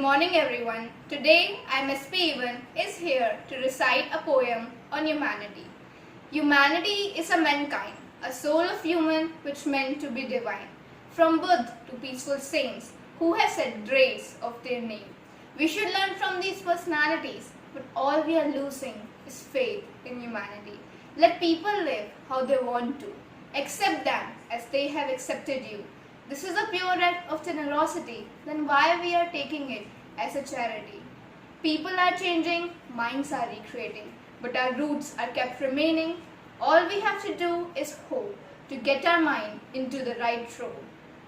morning everyone. Today MSP Evan is here to recite a poem on humanity. Humanity is a mankind, a soul of human which meant to be divine. From Buddha to peaceful saints who have said grace of their name. We should learn from these personalities, but all we are losing is faith in humanity. Let people live how they want to. Accept them as they have accepted you. This is a pure act of generosity, then why we are taking it as a charity? People are changing, minds are recreating, but our roots are kept remaining. All we have to do is hope to get our mind into the right road.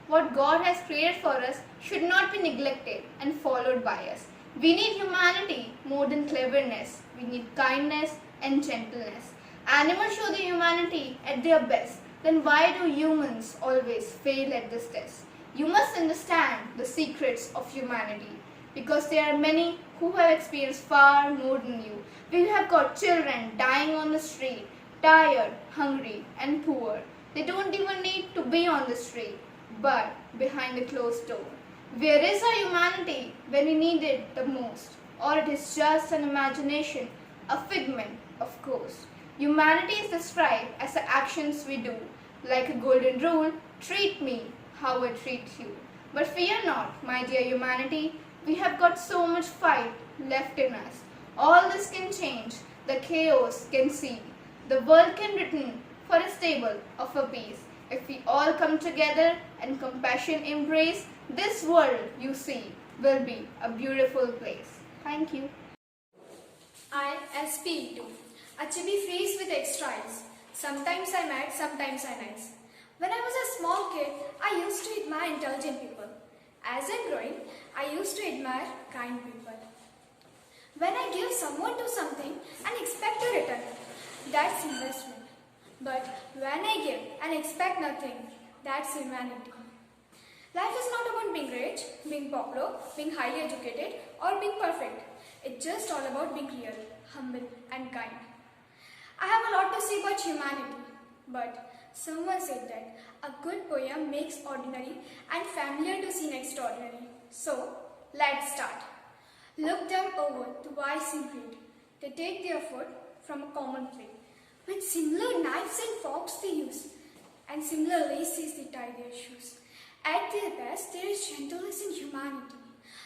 What God has created for us should not be neglected and followed by us. We need humanity more than cleverness. We need kindness and gentleness. Animals show the humanity at their best. Then why do humans always fail at this test? You must understand the secrets of humanity because there are many who have experienced far more than you. We have got children dying on the street, tired, hungry and poor. They don't even need to be on the street, but behind a closed door. Where is our humanity when we need it the most? Or it is just an imagination, a figment of course. Humanity is described as the actions we do. Like a golden rule, treat me how I treat you. But fear not, my dear humanity, we have got so much fight left in us. All this can change, the chaos can see. The world can return for a stable of a peace. If we all come together and compassion embrace, this world you see will be a beautiful place. Thank you. I, as P2, a chibi freeze with extra eyes. Sometimes I'm mad, sometimes I'm nice. When I was a small kid, I used to admire intelligent people. As I'm growing, I used to admire kind people. When I give someone to something and expect a return, that's investment. But when I give and expect nothing, that's humanity. Life is not about being rich, being popular, being highly educated, or being perfect. It's just all about being real, humble, and kind. I have a lot to say about humanity, but someone said that a good poem makes ordinary and familiar to seem extraordinary. So, let's start. Look them over, the wise and great. They take their food from a common plate. With similar knives and forks they use, and similar laces they tie their shoes. At their best, there is gentleness in humanity.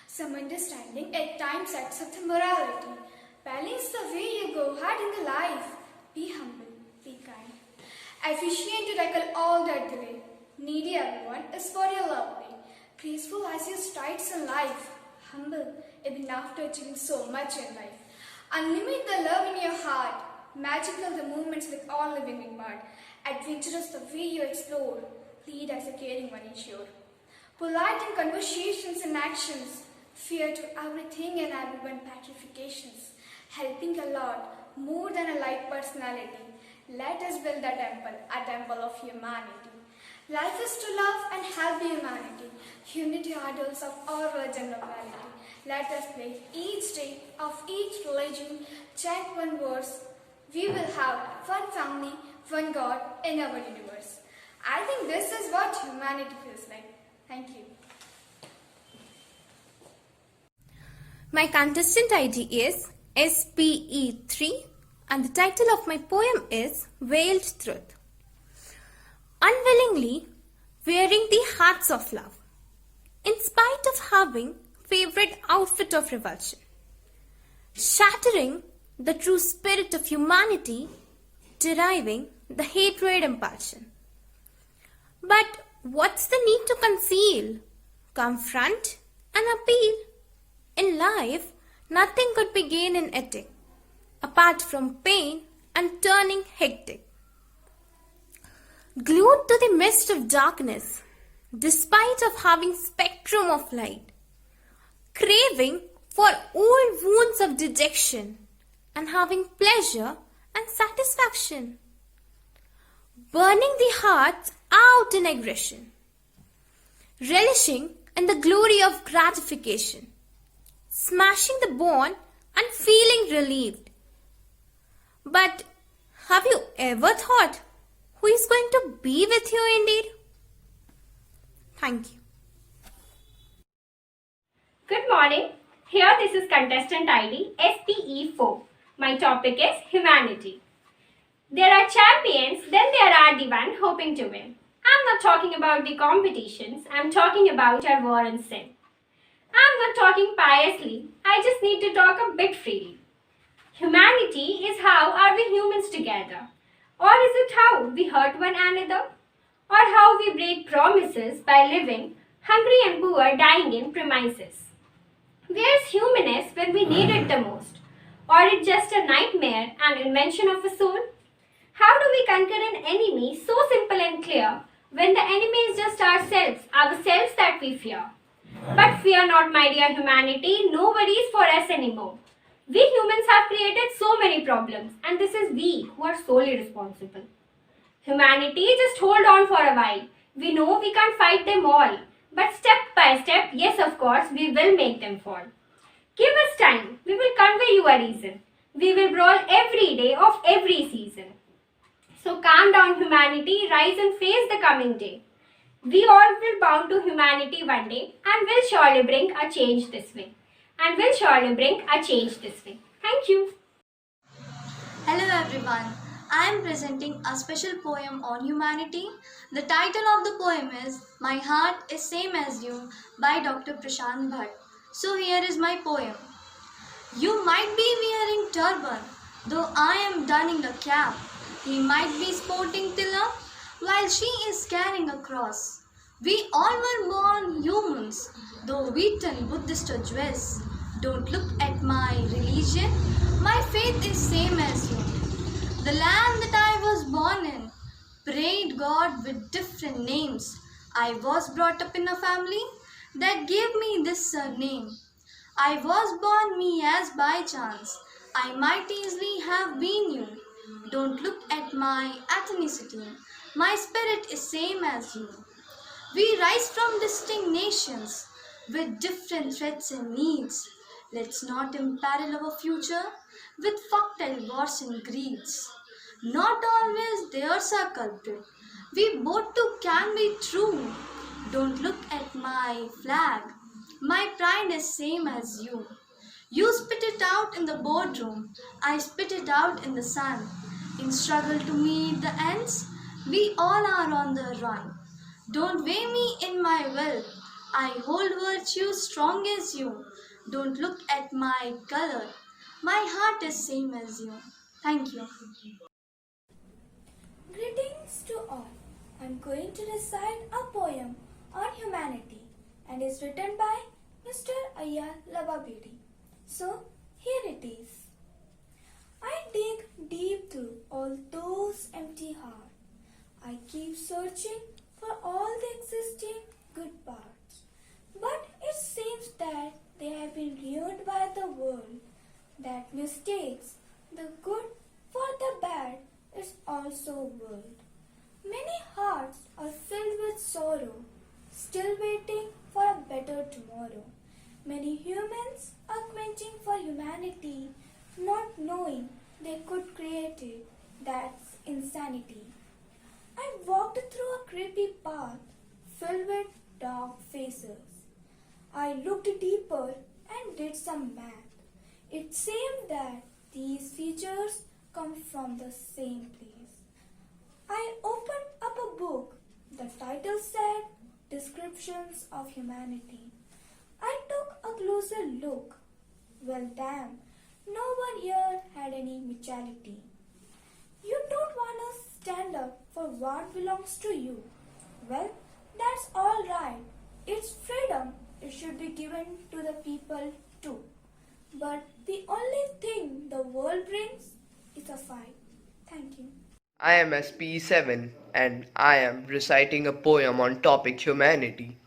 Some understanding at times acts of the morality. Balance the way you go hard in the life. Be humble, be kind. Efficient to tackle all that delay. Needy everyone is for your lovely. Graceful as your strides in life. Humble even after achieving so much in life. Unlimit the love in your heart. Magical the movements with all living in part. Adventurous the way you explore. Lead as a caring one ensure. Polite in conversations and actions. Fear to everything and everyone petrifications. Helping a lot. More than a light personality, let us build a temple of humanity. Life is to love and help humanity, unity idols of all religion nobility. Let us play each day of each religion, chant one verse. We will have one family, one God in our universe. I think this is what humanity feels like. Thank you. My contestant ID is SPE3 and the title of my poem is Veiled Truth. Unwillingly wearing the hats of love, in spite of having favorite outfit of revulsion, shattering the true spirit of humanity, deriving the hatred impulsion. But what's the need to conceal, confront and appeal? In life, nothing could be gained in ethic, apart from pain and turning hectic. Glued to the mist of darkness, despite of having spectrum of light, craving for old wounds of dejection, and having pleasure and satisfaction, burning the hearts out in aggression, relishing in the glory of gratification, smashing the bond and feeling relieved. But have you ever thought who is going to be with you indeed? Thank you. Good morning. Here this is contestant ID SPE4. My topic is humanity. There are champions, then there are the one hoping to win. I'm not talking about the competitions, I'm talking about our war and sin. I'm not talking piously, I just need to talk a bit freely. Humanity is how are we humans together? Or is it how we hurt one another? Or how we break promises by living hungry and poor dying in premises? Where's humanness when we need it the most? Or it's just a nightmare, an invention of a soul? How do we conquer an enemy so simple and clear when the enemy is just ourselves that we fear? But fear not, my dear humanity, no worries for us anymore. We humans have created so many problems, and this is we who are solely responsible. Humanity, just hold on for a while. We know we can't fight them all, but step by step, yes, of course, we will make them fall. Give us time, we will convey you a reason. We will brawl every day of every season. So calm down, humanity, rise and face the coming day. We all will bow to humanity one day and will surely bring a change this way. Thank you. Hello everyone. I am presenting a special poem on humanity. The title of the poem is My Heart is Same as You by Dr. Prashant Bhatt. So here is my poem. You might be wearing turban, though I am donning a cap. He might be sporting tilak, while she is carrying a cross. We all were born humans, though we turn Buddhist or Jewish. Don't look at my religion, my faith is same as you. The land that I was born in prayed God with different names. I was brought up in a family that gave me this surname. I was born me as by chance. I might easily have been you. Don't look at my ethnicity. My spirit is same as you. We rise from distinct nations with different threats and needs. Let's not imperil our future with factile wars and greeds. Not always there's a culprit. We both too can be true. Don't look at my flag. My pride is same as you. You spit it out in the boardroom. I spit it out in the sun. In struggle to meet the ends, we all are on the run. Don't weigh me in my will. I hold virtue strong as you. Don't look at my color. My heart is same as you. Thank you. Greetings to all. I'm going to recite a poem on humanity and is written by Mr. Ayyar Lababedi. So, here it is. I dig deep through all those empty hearts. I keep searching for all the existing good parts. But it seems that they have been ruined by the world that mistakes the good for the bad is also world. Many hearts are filled with sorrow, still waiting for a better tomorrow. Many humans are quenching for humanity, not knowing they could create it. That's insanity. I walked through a creepy path filled with dark faces. I looked deeper and did some math. It seemed that these features come from the same place. I opened up a book. The title said Descriptions of Humanity. I took a closer look. Well, damn, no one here had any mutuality. You don't want to stand up for what belongs to you. Well, that's all right. It's freedom. It should be given to the people too. But the only thing the world brings is a fight. Thank you. I am SPE7 and I am reciting a poem on topic humanity.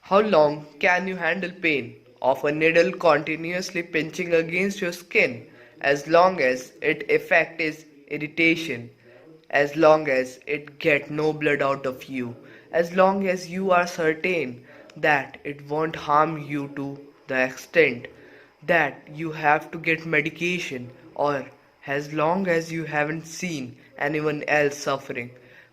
How long can you handle pain of a needle continuously pinching against your skin as long as its effect is irritation, as long as it get no blood out of you, as long as you are certain that it won't harm you to the extent that you have to get medication, or as long as you haven't seen anyone else suffering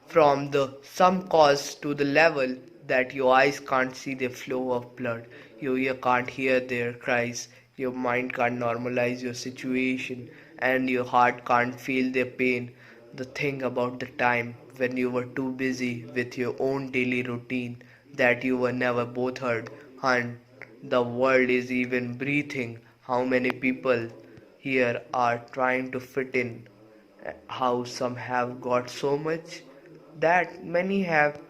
from the some cause to the level that your eyes can't see the flow of blood, your ear can't hear their cries, Your mind can't normalize your situation, and your heart can't feel their pain. The thing about the time when you were too busy with your own daily routine that you were never bothered, and the world is even breathing. How many people here are trying to fit in? How some have got so much that many have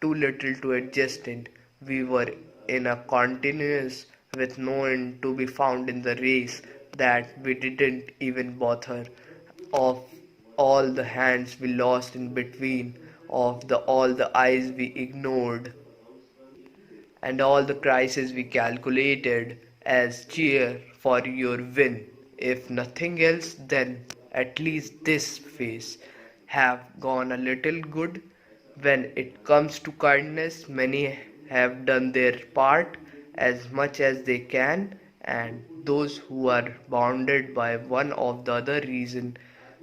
too little to adjust in. We were in a continuous with no end to be found in the race that we didn't even bother of all the hands we lost in between, of the all the eyes we ignored, and all the crises we calculated as cheer for your win. If nothing else, then at least this phase have gone a little good. When it comes to kindness, many have done their part as much as they can, and those who are bounded by one of the other reason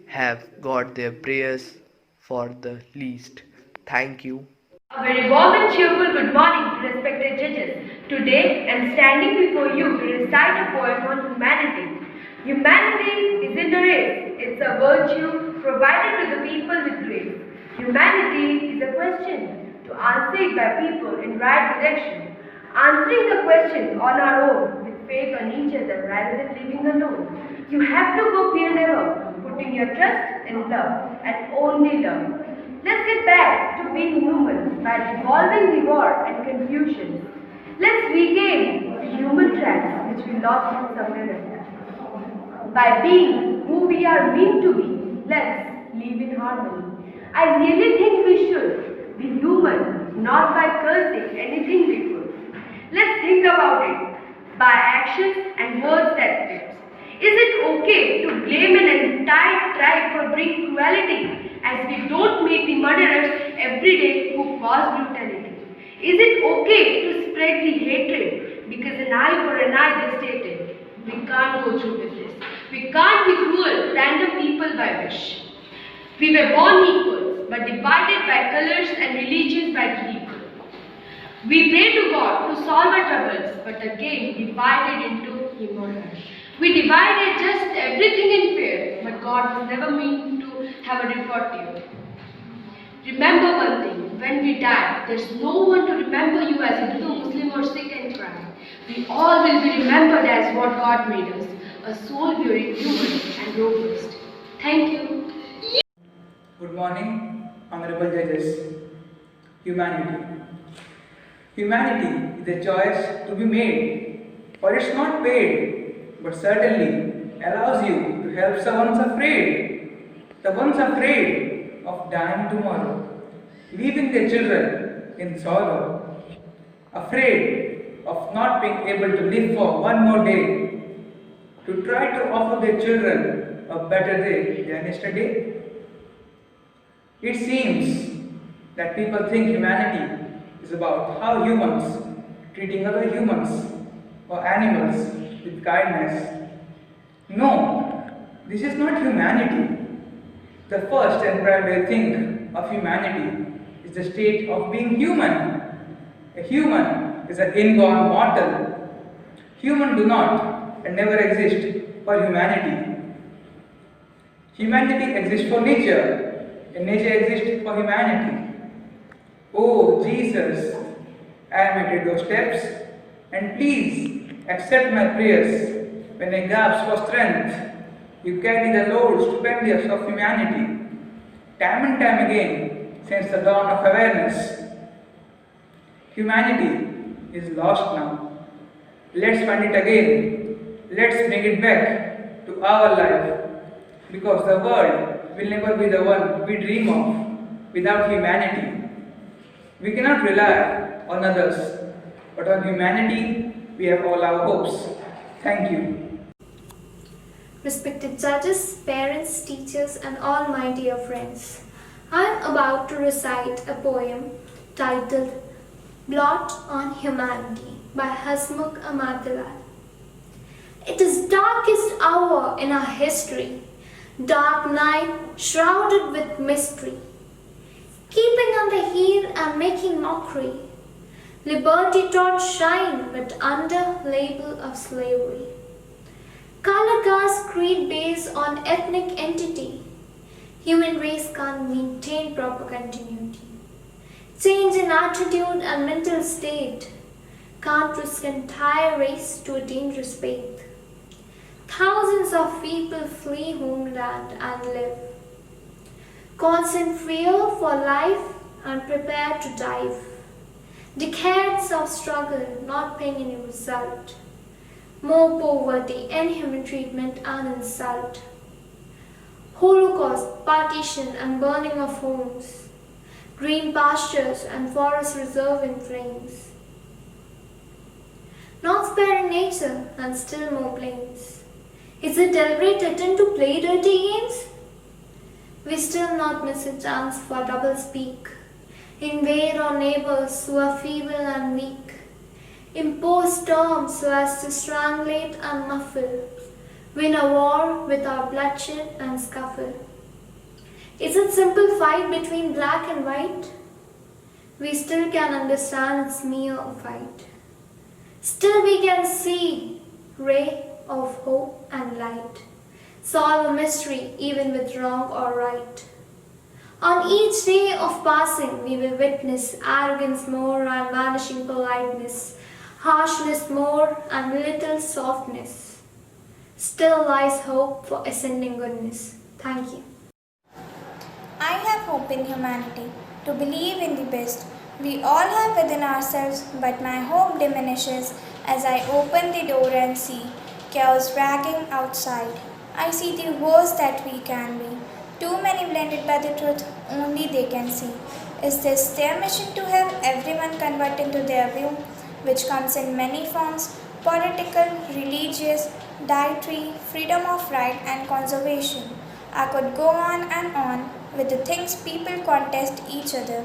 have got their prayers for the least. Thank you. A very warm and cheerful good morning to respected judges. Today I am standing before you to recite a poem on humanity. Humanity isn't a race, it's a virtue provided to the people with grace. Humanity is a question to answer it by people in right direction. Answering the question on our own with faith on each other rather than living alone. You have to go beyond ever, putting your trust in love and only love. Let's get back to being human by resolving the war and confusion. Let's regain the human tracks which we lost somewhere else. By being who we are meant to be, let's live in harmony. I really think we should be human, not by cursing anything we could. Let's think about it by actions and words that fit. Is it okay to blame an entire tribe for doing cruelty as we don't meet the murderers every day who cause brutality? Is it okay to spread the hatred because an eye for an eye they stated? We can't go through with this. We can't be cruel to random people by wish. We were born equals but divided by colors and religions by people. We pray to God to solve our troubles but again divided into him or her. We divided just everything in fear, but God was never meant to have a report to you. Remember one thing, when we die, there's no one to remember you as a Hindu, Muslim or Sikh and cry. We all will be remembered as what God made us, a soul-bearing human and robust. Thank you. Good morning, honorable judges. Humanity. Humanity is a choice to be made, for it's not paid, but certainly allows you to help someone afraid. The ones afraid of dying tomorrow, leaving their children in sorrow, afraid of not being able to live for one more day, to try to offer their children a better day than yesterday. It seems that people think humanity is about how humans treating other humans or animals with kindness. No, this is not humanity. The first and primary thing of humanity is the state of being human. A human is an inborn mortal. Humans do not and never exist for humanity. Humanity exists for nature, and nature exists for humanity. Oh Jesus, I am at your steps, and please accept my prayers. When I gasp for strength, you carry the load stupendous of humanity. Time and time again, since the dawn of awareness, humanity is lost now. Let's find it again. Let's bring it back to our life, because the world will never be the one we dream of without humanity. We cannot rely on others, but on humanity we have all our hopes. Thank you. Respected judges, parents, teachers, and all my dear friends, I am about to recite a poem titled Blot on Humanity by Hasmukh Amatilal. It is darkest hour in our history, dark night shrouded with mystery, keeping on the heel and making mockery. Liberty taught shine but under label of slavery. Color caste creed based on ethnic entity. Human race can't maintain proper continuity. Change in attitude and mental state can't risk entire race to a dangerous fate. Thousands of people flee homeland and live. Constant fear for life and prepare to dive. Decades of struggle not paying any result. More poverty, inhuman treatment and insult. Holocaust, partition and burning of homes. Green pastures and forests reserve in flames. Not sparing nature and still more plains. Is it deliberate attempt to play dirty games? We still not miss a chance for double speak. Invade our neighbors who are feeble and weak. Impose terms so as to strangulate and muffle. Win a war without bloodshed and scuffle. Is it simple fight between black and white? We still can understand it's mere fight. Still we can see ray of hope and light. Solve a mystery even with wrong or right. On each day of passing we will witness arrogance more and vanishing politeness, harshness more and little softness. Still lies hope for ascending goodness. Thank you. I have hope in humanity, to believe in the best. We all have within ourselves, but my hope diminishes as I open the door and see chaos ragging outside. I see the worst that we can be. Too many blinded by the truth, only they can see. Is this their mission to have everyone convert into their view, which comes in many forms: political, religious, dietary, freedom of right and conservation? I could go on and on with the things people contest each other.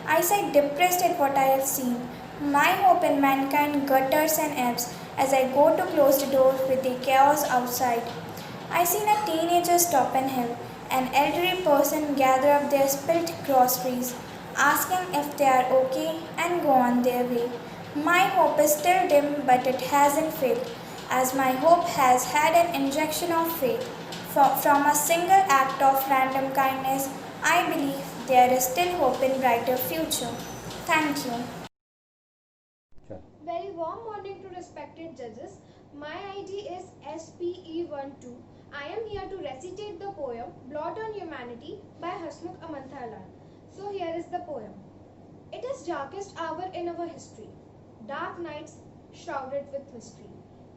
I sigh depressed at what I have seen. My hope in mankind gutters and ebbs as I go to close the door with the chaos outside. I seen a teenager stop and help, an elderly person gather up their spilt groceries, asking if they are okay and go on their way. My hope is still dim, but it hasn't failed, as my hope has had an injection of faith. From a single act of random kindness, I believe there is still hope in brighter future. Thank you. Very warm morning to respected judges. My ID is SPE12. I am here to recitate the poem Blot on Humanity by Hasmukh Amanthalal. So here is the poem. It is darkest hour in our history. Dark nights shrouded with mystery.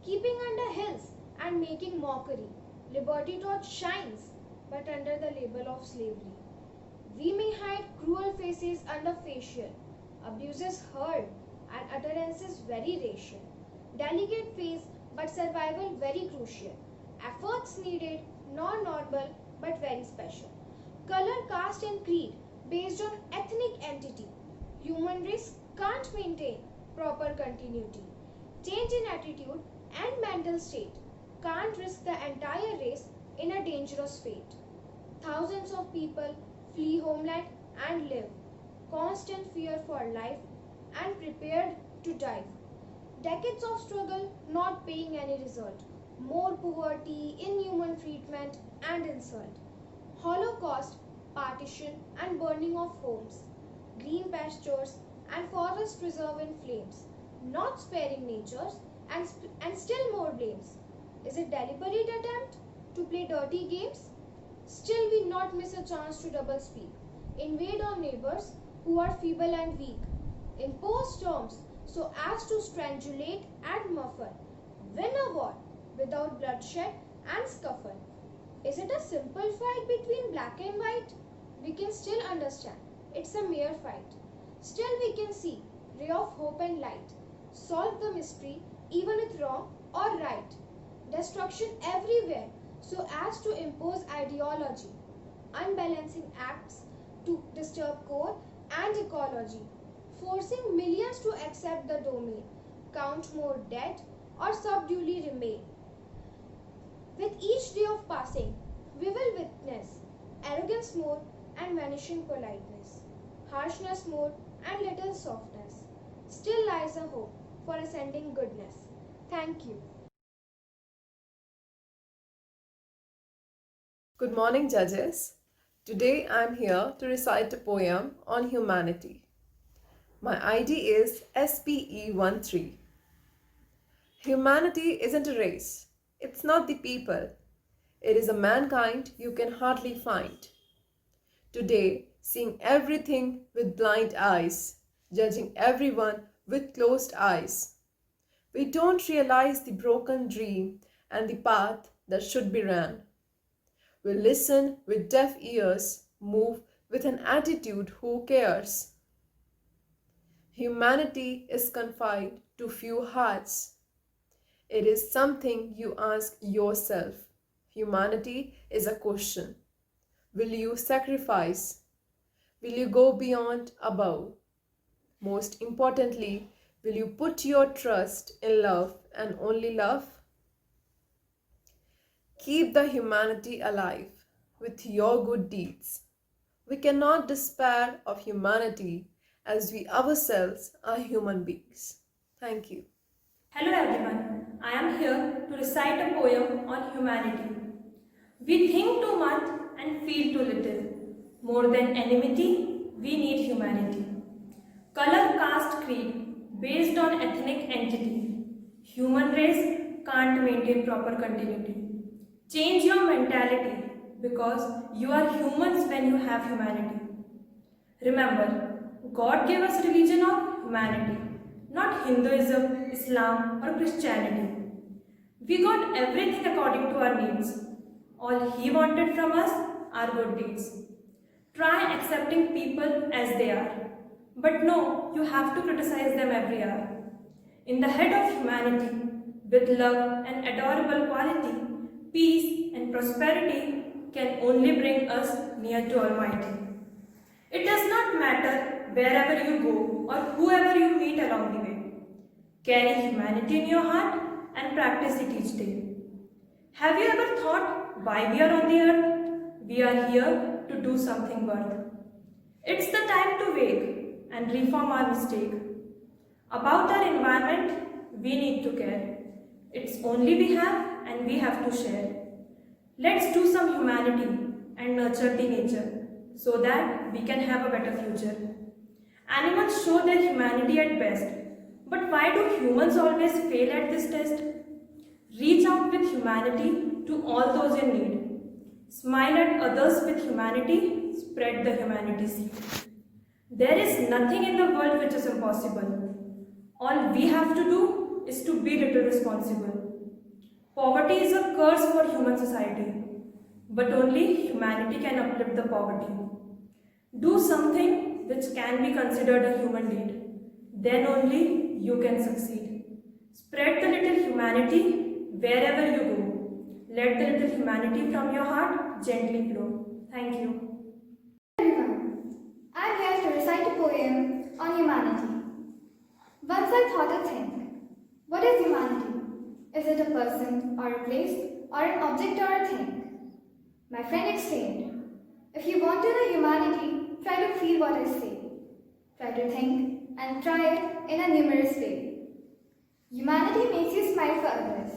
Keeping under hills and making mockery. Liberty torch shines, but under the label of slavery. We may hide cruel faces under facial, abuses heard, and utterances very racial. Delicate phase, but survival very crucial. Efforts needed, not normal, but very special. Color, caste and creed, based on ethnic entity. Human race can't maintain proper continuity. Change in attitude and mental state can't risk the entire race in a dangerous fate. Thousands of people flee homeland and live. Constant fear for life and prepared to dive. Decades of struggle not paying any result. More poverty, inhuman treatment and insult. Holocaust, partition and burning of homes. Green pastures and forest reserve in flames. Not sparing natures and still more blames. Is it deliberate attempt to play dirty games? Still we not miss a chance to double speak. Invade our neighbors who are feeble and weak. Impose terms so as to strangulate and muffle. Win a war without bloodshed and scuffle. Is it a simple fight between black and white? We can still understand. It's a mere fight. Still we can see ray of hope and light. Solve the mystery even with wrong or right. Destruction everywhere so as to impose ideology. Unbalancing acts to disturb core and ecology. Forcing millions to accept the domain. Count more dead or subduly remain. With each day of passing, we will witness arrogance more and vanishing politeness, harshness more and little softness. Still lies a hope for ascending goodness. Thank you. Good morning, judges. Today I'm here to recite a poem on humanity. My ID is SPE13. Humanity isn't a race. It's not the people. It is a mankind you can hardly find. Today, seeing everything with blind eyes, judging everyone with closed eyes. We don't realize the broken dream and the path that should be ran. We listen with deaf ears, move with an attitude who cares. Humanity is confined to few hearts. It is something you ask yourself. Humanity is a question. Will you sacrifice? Will you go beyond above? Most importantly, will you put your trust in love and only love? Keep the humanity alive with your good deeds. We cannot despair of humanity as we ourselves are human beings. Thank you. Hello everyone, I am here to recite a poem on humanity. We think too much and feel too little. More than enmity, we need humanity. Color, caste, creed, based on ethnic entity. Human race can't maintain proper continuity. Change your mentality because you are humans when you have humanity. Remember, God gave us religion of humanity, not Hinduism, Islam or Christianity. We got everything according to our needs. All He wanted from us are good deeds. Try accepting people as they are. But no, you have to criticize them every hour. In the head of humanity, with love and adorable quality, peace and prosperity can only bring us near to Almighty. It does not matter wherever you go or whoever you meet along the way. Carry humanity in your heart and practice it each day. Have you ever thought why we are on the earth? We are here to do something worth. It's the time to wake and reform our mistake. About our environment, we need to care. It's only we have and we have to share. Let's do some humanity and nurture the nature so that we can have a better future. Animals show their humanity at best, but why do humans always fail at this test? Reach out with humanity to all those in need. Smile at others with humanity, spread the humanity seed. There is nothing in the world which is impossible. All we have to do is to be little responsible. Poverty is a curse for human society, but only humanity can uplift the poverty. Do something which can be considered a human deed. Then only you can succeed. Spread the little humanity wherever you go. Let the little humanity from your heart gently flow. Thank you. Everyone, I'm here to recite a poem on humanity. Once I thought a thing. What is humanity? Is it a person or a place or an object or a thing? My friend explained, if you want to know humanity, try to feel what I say. Try to think and try it in a numerous way. Humanity makes you smile for others,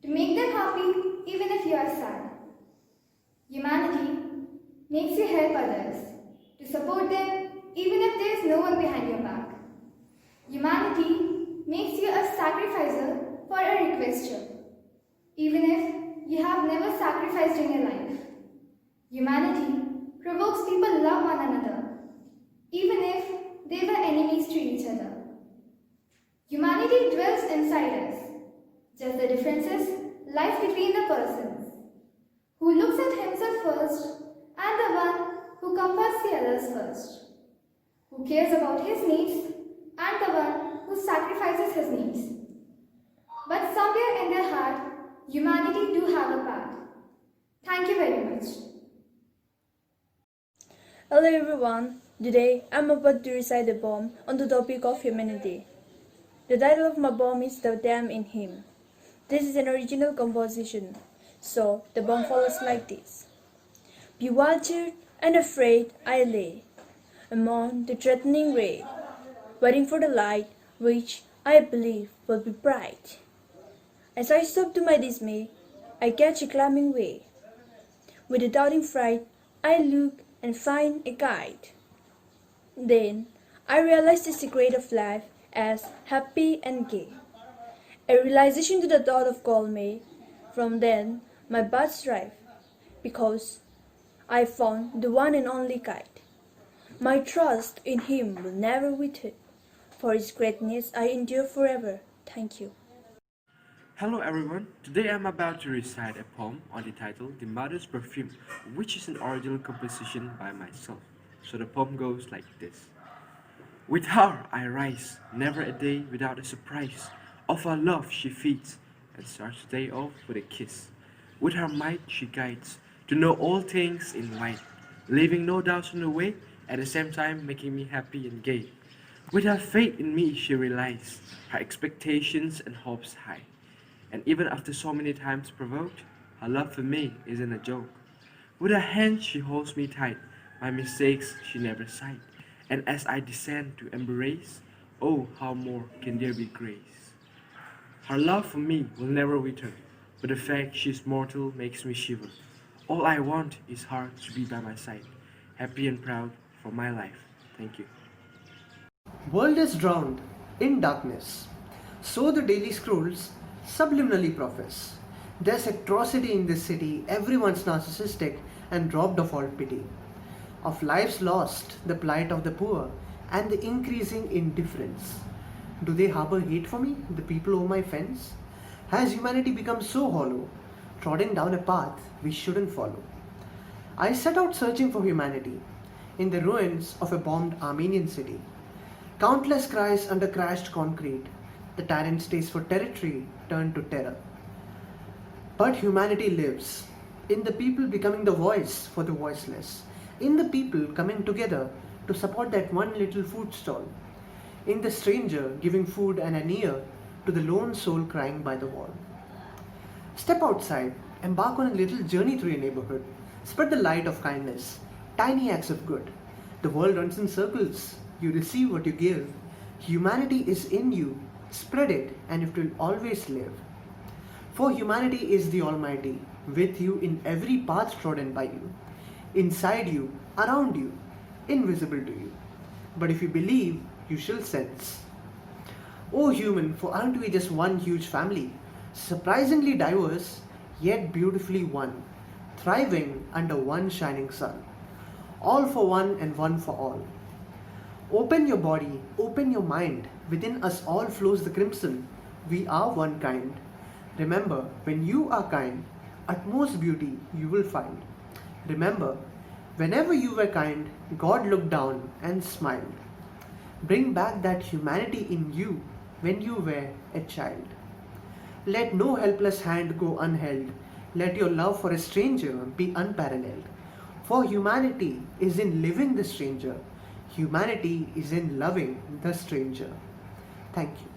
to make them happy even if you are sad. Humanity makes you help others, to support them even if there is no one behind your back. Humanity makes you a sacrificer for a requester, even if you have never sacrificed in your life. Humanity provokes people to love one another, even if they were enemies to each other. Humanity dwells inside us, just the differences lies between the persons, who looks at himself first and the one who comforts the others first, who cares about his needs and the one who sacrifices his needs. But somewhere in their heart, humanity do have a path. Thank you very much. Hello everyone, today I'm about to recite a poem on the topic of humanity. The title of my poem is The Dam in Him. This is an original composition, so the poem follows like this. Bewildered and afraid I lay among the threatening ray, waiting for the light which I believe will be bright. As I stop to my dismay, I catch a climbing way, With a doubting fright, I look and find a guide. Then I realize the secret of life as happy and gay. A realization to the thought of call me. From then, my buds thrive, because I found the one and only guide. My trust in him will never wither. For his greatness I endure forever. Thank you. Hello everyone, today I'm about to recite a poem on the title The Mother's Perfume, which is an original composition by myself. So the poem goes like this. With her I rise, never a day without a surprise. Of her love she feeds, and starts the day off with a kiss. With her might she guides, to know all things in light, leaving no doubts on the way, at the same time making me happy and gay. With her faith in me she relies, her expectations and hopes high. And even after so many times provoked, her love for me isn't a joke. With her hand she holds me tight, my mistakes she never cite. And as I descend to embrace, oh, how more can there be grace. Her love for me will never wither, but the fact she's mortal makes me shiver. All I want is her to be by my side, happy and proud for my life. Thank you. World is drowned in darkness. So the daily scrolls subliminally profess. There's atrocity in this city, everyone's narcissistic and robbed of all pity. Of lives lost, the plight of the poor, and the increasing indifference. Do they harbor hate for me, the people over my fence? Has humanity become so hollow, trodden down a path we shouldn't follow? I set out searching for humanity in the ruins of a bombed Armenian city. Countless cries under crashed concrete, the tyrant's taste for territory turned to terror. But humanity lives in the people becoming the voice for the voiceless, in the people coming together to support that one little food stall, in the stranger giving food and an ear to the lone soul crying by the wall. Step outside, embark on a little journey through your neighborhood, spread the light of kindness, tiny acts of good. The world runs in circles, you receive what you give. Humanity is in you, spread it and it will always live. For humanity is the Almighty, with you in every path trodden by you, inside you, around you, invisible to you. But if you believe, you shall sense. O human, for aren't we just one huge family, surprisingly diverse, yet beautifully one, thriving under one shining sun, all for one and one for all. Open your body, open your mind, within us all flows the crimson, we are one kind. Remember, when you are kind, utmost beauty you will find. Remember, whenever you were kind, God looked down and smiled. Bring back that humanity in you when you were a child. Let no helpless hand go unheld. Let your love for a stranger be unparalleled. For humanity is in living the stranger. Humanity is in loving the stranger. Thank you.